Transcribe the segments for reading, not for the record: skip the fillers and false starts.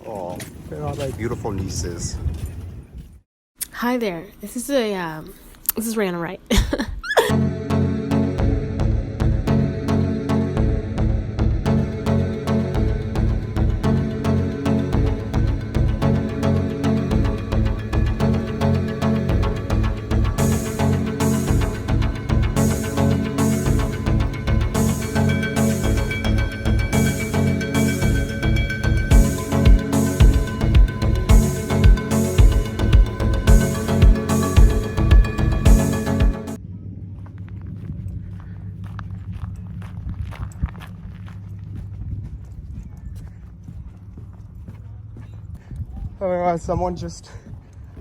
Oh, they're all my beautiful nieces. Hi there. This is Rihanna Wright.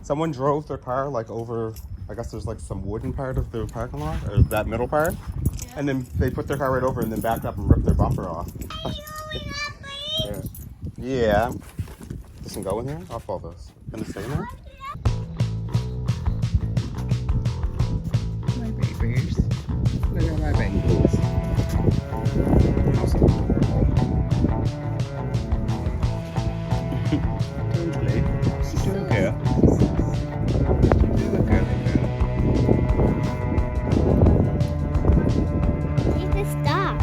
Someone drove their car like over, I guess there's like some wooden part of the parking lot, or that middle part. Yeah. And then they put their car right over and then backed up and ripped their bumper off. Yeah. Yeah. This can go in here? I'll follow this. Can it stay in there? My babies. Look at my babies. Don't play. Don't care. Need to stop.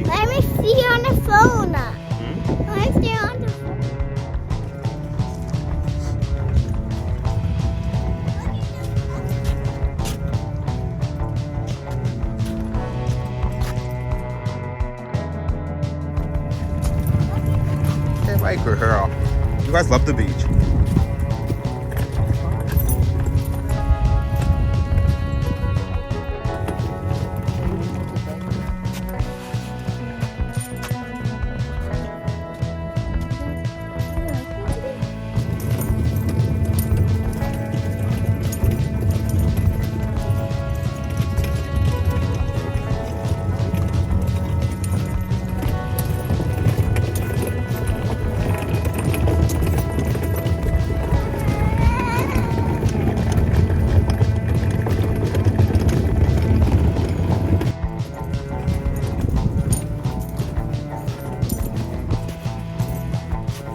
Let me see on the phone. Let me see on the phone. Hey, like her girl. You guys love the beach.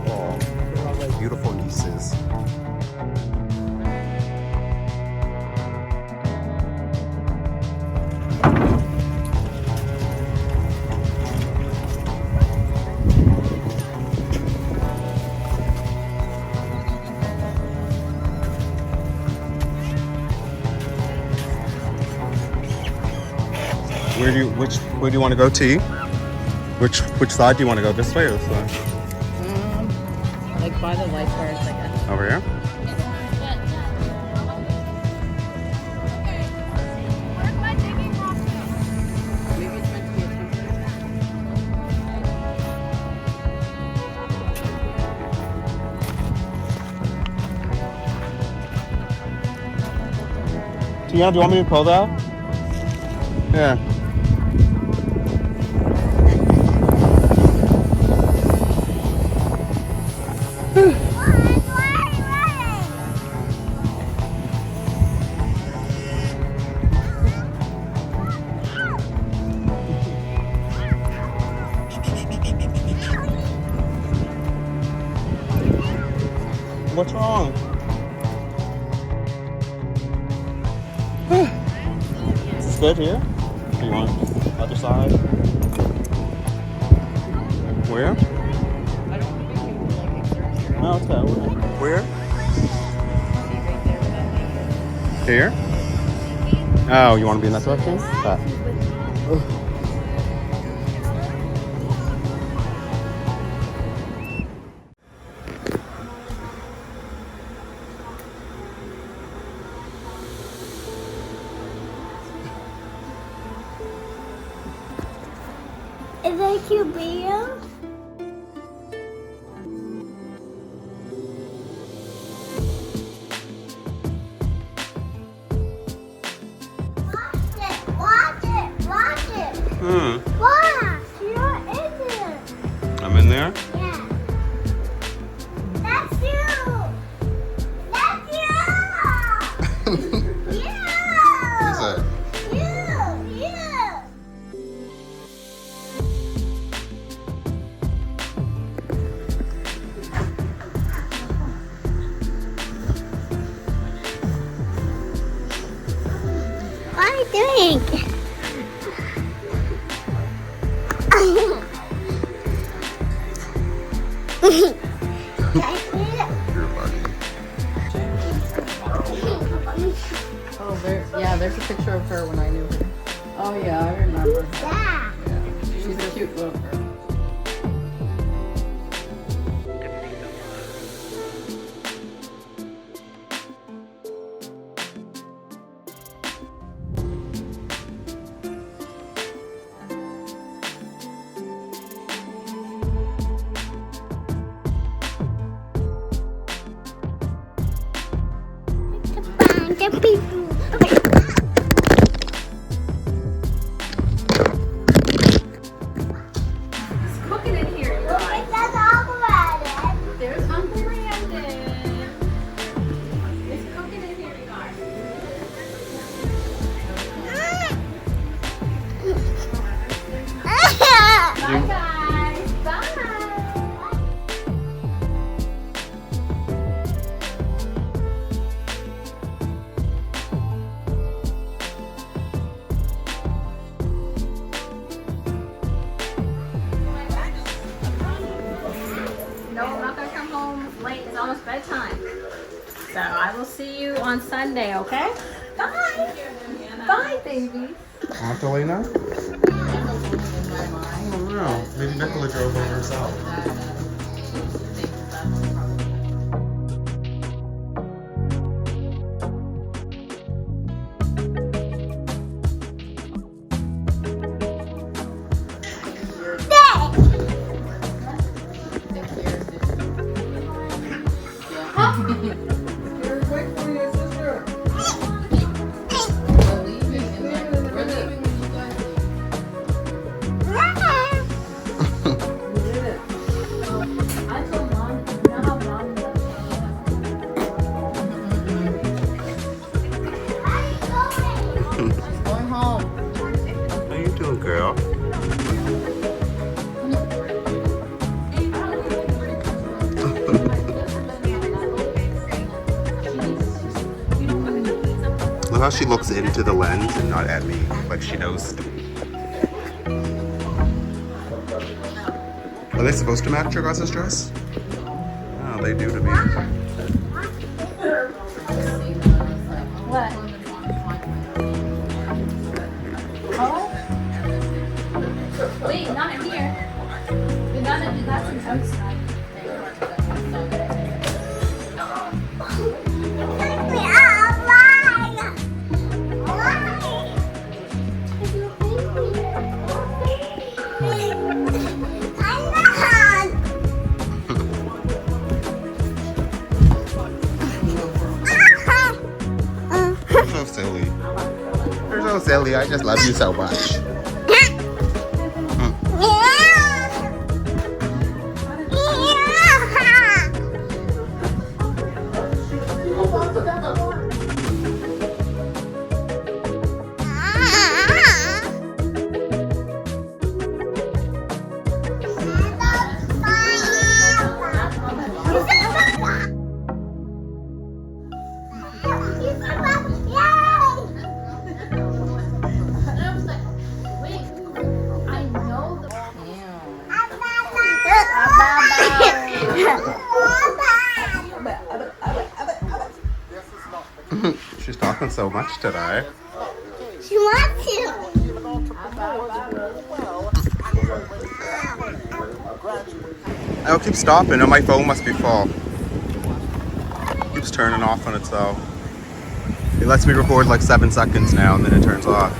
Oh, they're all my beautiful nieces. Where do you want to go, T? Which side do you want to go? This way or this way? Like by the lifeguards, I guess. Over here? Maybe it's meant to be a Tiana, do you want me to pull that? Yeah. What's wrong? Is this good here? Do you want other side? Where? I don't think you can like exert your No, it's okay. Where? Here? Oh, you want to be in that direction? That. Is that cute video? Watch it. Watch, you're in there. I'm in there? Yeah. That's you. Yeah. Is it? You. pink. You're funny. Oh, there's a picture of her when I knew her. Oh yeah, I remember. Yeah. She's a cute little girl. The people. Cooking in here, you guys. Let's talk about it. There's Uncle Brandon. It's cooking in here, you guys. Bye, guys. Bye. No, I'm not gonna come home late. It's almost bedtime. So I will see you on Sunday, okay? Bye. Bye, baby. Aunt Elena? I don't know. Maybe Nicola drove over herself. I told Mom, you know how Mom Going home. How you doing, girl? Look how she looks into the lens and not at me, like she knows. Are they supposed to match your guys' dress? Oh, they do to me. What? Oh? Wait, not in here. That's an outside. You're so silly. You're so silly. I just love you so much. She's talking so much today. She wants to. I'll keep stopping. Oh, my phone must be full. Keeps turning off on itself. It lets me record like 7 seconds now and then it turns off.